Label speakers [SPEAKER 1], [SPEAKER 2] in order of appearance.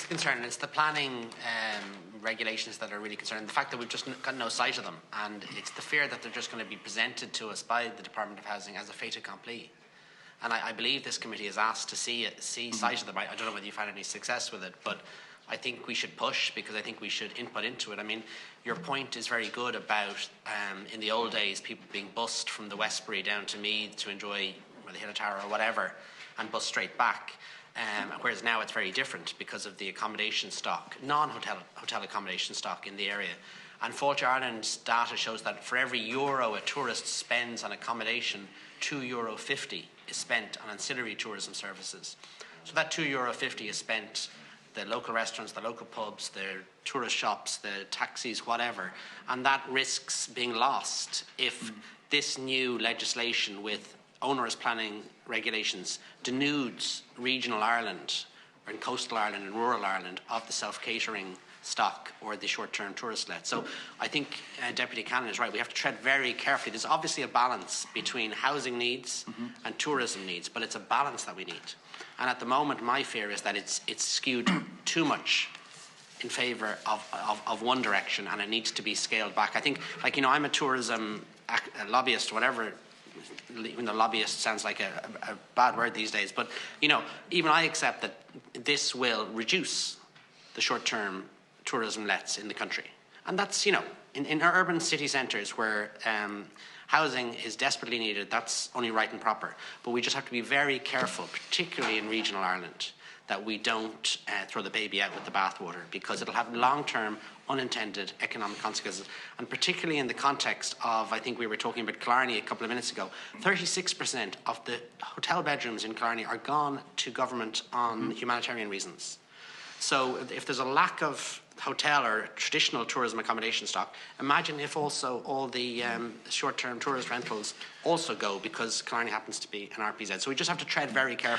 [SPEAKER 1] the concern. It's the planning regulations that are really concerning. The fact that we've just got no sight of them, and it's the fear that they're just going to be presented to us by the Department of Housing as a fait accompli. And I believe this committee is asked to see sight of them. I don't know whether you've had any success with it, but I think we should push, because I think we should input into it. I mean, your point is very good about in the old days people being bussed from the Westbury down to Meath to enjoy the Hill of Tara or whatever, and bus straight back. Whereas now it's very different because of the accommodation stock, non-hotel accommodation stock in the area. And Fáilte Ireland's data shows that for every euro a tourist spends on accommodation, €2.50 is spent on ancillary tourism services. So that €2.50 is spent the local restaurants, the local pubs, the tourist shops, the taxis, whatever. And that risks being lost if this new legislation with onerous planning regulations denudes regional Ireland, or in coastal Ireland and rural Ireland, of the self-catering stock or the short-term tourist let. So I think Deputy Cannon is right. We have to tread very carefully. There's obviously a balance between housing needs and tourism needs, but it's a balance that we need. And at the moment, my fear is that it's skewed too much in favour of one direction, and it needs to be scaled back. I think, I'm a tourism lobbyist, whatever. Even though lobbyist sounds like a bad word these days, but even I accept that this will reduce the short-term tourism lets in the country, and that's in our urban city centres where housing is desperately needed. That's only right and proper, but we just have to be very careful, particularly in regional Ireland, that we don't throw the baby out with the bathwater, because it'll have long-term unintended economic consequences. And particularly in the context of, I think we were talking about Killarney a couple of minutes ago, 36% of the hotel bedrooms in Killarney are gone to government on humanitarian reasons. So if there's a lack of hotel or traditional tourism accommodation stock, imagine if also all the short-term tourist rentals also go, because Killarney happens to be an RPZ. So we just have to tread very carefully.